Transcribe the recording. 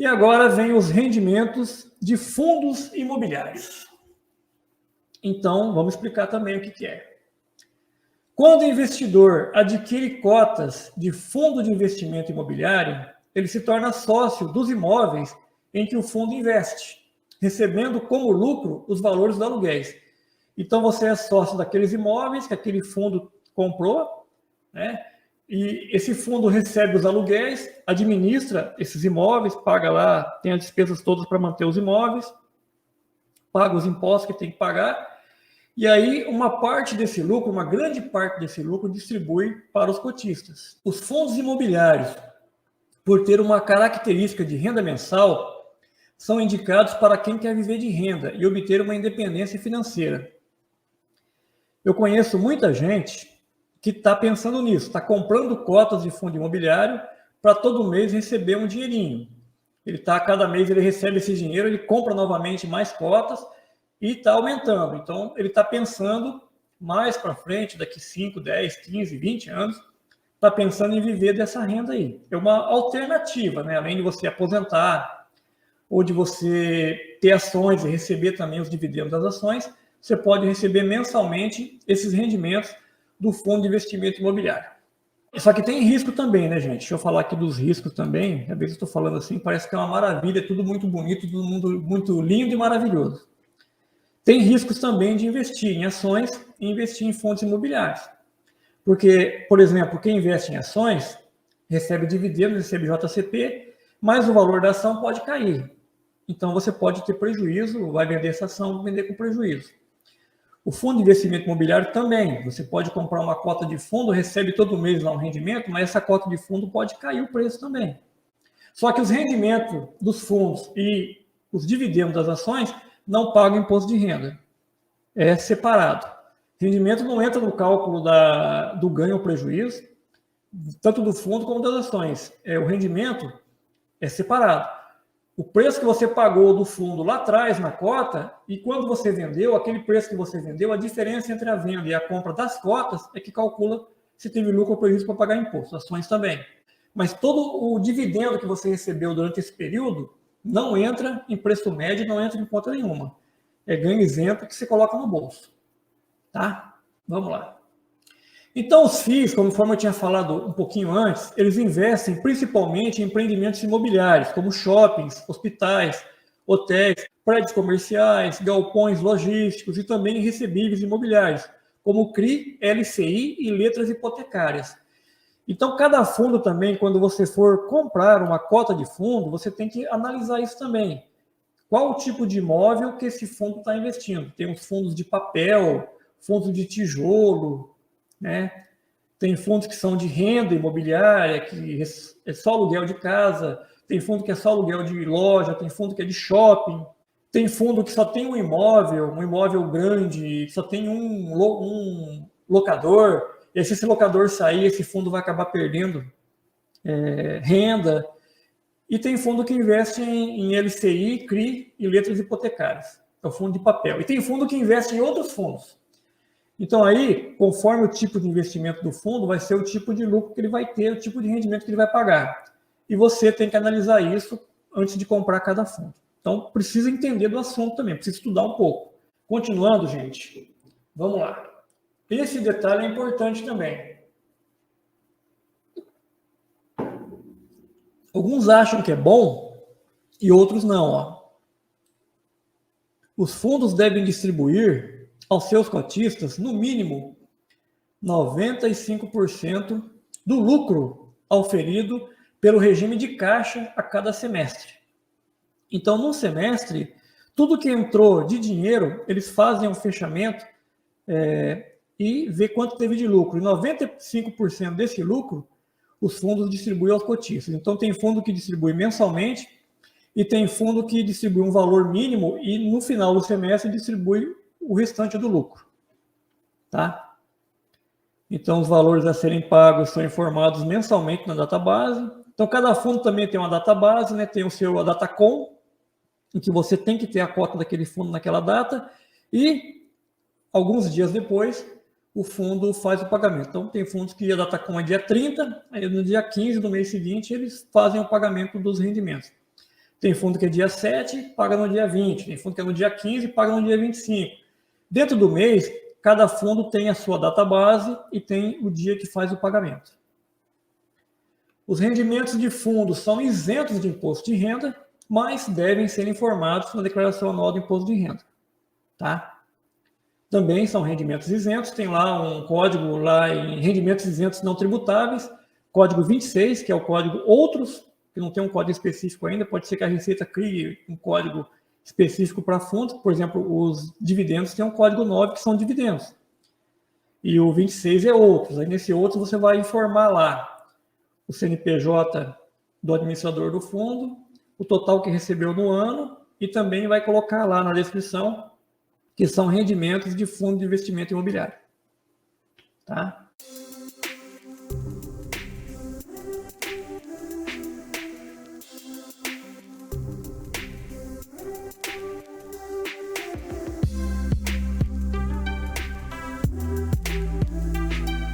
E agora vem os rendimentos de fundos imobiliários. Então, vamos explicar também o que é. Quando o investidor adquire cotas de fundo de investimento imobiliário, ele se torna sócio dos imóveis em que o fundo investe, recebendo como lucro os valores dos aluguéis. Então, você é sócio daqueles imóveis que aquele fundo comprou, né? E esse fundo recebe os aluguéis, administra esses imóveis, paga lá, tem as despesas todas para manter os imóveis, paga os impostos que tem que pagar, e aí uma parte desse lucro, uma grande parte desse lucro, distribui para os cotistas. Os fundos imobiliários, por ter uma característica de renda mensal, são indicados para quem quer viver de renda e obter uma independência financeira. Eu conheço muita gente que está pensando nisso, está comprando cotas de fundo imobiliário para todo mês receber um dinheirinho. Cada mês ele recebe esse dinheiro, ele compra novamente mais cotas e está aumentando. Então, ele está pensando mais para frente, daqui 5, 10, 15, 20 anos, está pensando em viver dessa renda aí. É uma alternativa, né? Além de você aposentar ou de você ter ações e receber também os dividendos das ações, você pode receber mensalmente esses rendimentos do fundo de investimento imobiliário. Só que tem risco também, né, gente? Deixa eu falar aqui dos riscos também. Às vezes eu estou falando assim, parece que é uma maravilha, é tudo muito bonito, todo mundo muito lindo e maravilhoso. Tem riscos também de investir em ações e investir em fundos imobiliários. Porque, por exemplo, quem investe em ações recebe dividendos, recebe JCP, mas o valor da ação pode cair. Então você pode ter prejuízo, vai vender essa ação, vai vender com prejuízo. O fundo de investimento imobiliário também. Você pode comprar uma cota de fundo, recebe todo mês lá um rendimento, mas essa cota de fundo pode cair o preço também. Só que os rendimentos dos fundos e os dividendos das ações não pagam imposto de renda. É separado. Rendimento não entra no cálculo do ganho ou prejuízo, tanto do fundo como das ações. O rendimento é separado. O preço que você pagou do fundo lá atrás na cota, e quando você vendeu, aquele preço que você vendeu, a diferença entre a venda e a compra das cotas é que calcula se teve lucro ou prejuízo para pagar imposto, ações também. Mas todo o dividendo que você recebeu durante esse período não entra em preço médio, não entra em conta nenhuma. É ganho isento que você coloca no bolso. Tá? Vamos lá. Então, os FIIs, conforme eu tinha falado um pouquinho antes, eles investem principalmente em empreendimentos imobiliários, como shoppings, hospitais, hotéis, prédios comerciais, galpões logísticos e também em recebíveis imobiliários, como CRI, LCI e letras hipotecárias. Então, cada fundo também, quando você for comprar uma cota de fundo, você tem que analisar isso também. Qual o tipo de imóvel que esse fundo está investindo? Tem os fundos de papel, fundos de tijolo, né? Tem fundos que são de renda imobiliária, que é só aluguel de casa, tem fundo que é só aluguel de loja, tem fundo que é de shopping, tem fundo que só tem um imóvel grande, que só tem um locador, e se esse locador sair, esse fundo vai acabar perdendo renda. E tem fundo que investe em LCI, CRI e letras hipotecárias, é o fundo de papel. E tem fundo que investe em outros fundos. Então, aí, conforme o tipo de investimento do fundo, vai ser o tipo de lucro que ele vai ter, o tipo de rendimento que ele vai pagar. E você tem que analisar isso antes de comprar cada fundo. Então, precisa entender do assunto também, precisa estudar um pouco. Continuando, gente, vamos lá. Esse detalhe é importante também. Alguns acham que é bom e outros não. Ó. Os fundos devem distribuir aos seus cotistas, no mínimo, 95% do lucro auferido pelo regime de caixa a cada semestre. Então, num semestre, tudo que entrou de dinheiro, eles fazem um fechamento e vê quanto teve de lucro. E 95% desse lucro, os fundos distribuem aos cotistas. Então, tem fundo que distribui mensalmente e tem fundo que distribui um valor mínimo e, no final do semestre, distribui o restante do lucro. Tá? Então, os valores a serem pagos são informados mensalmente na database. Então, cada fundo também tem uma database, né? Tem a Datacom, em que você tem que ter a cota daquele fundo naquela data, e alguns dias depois, o fundo faz o pagamento. Então, tem fundos que a Datacom é dia 30, aí no dia 15 do mês seguinte, eles fazem o pagamento dos rendimentos. Tem fundo que é dia 7, paga no dia 20. Tem fundo que é no dia 15, paga no dia 25. Dentro do mês, cada fundo tem a sua data base e tem o dia que faz o pagamento. Os rendimentos de fundos são isentos de imposto de renda, mas devem ser informados na declaração anual do imposto de renda. Tá? Também são rendimentos isentos, tem lá um código lá em rendimentos isentos não tributáveis, código 26, que é o código outros, que não tem um código específico ainda, pode ser que a Receita crie um código específico para fundos, por exemplo, os dividendos tem um código 9 que são dividendos. E o 26 é outros, aí nesse outro você vai informar lá o CNPJ do administrador do fundo, o total que recebeu no ano e também vai colocar lá na descrição que são rendimentos de fundo de investimento imobiliário. Tá?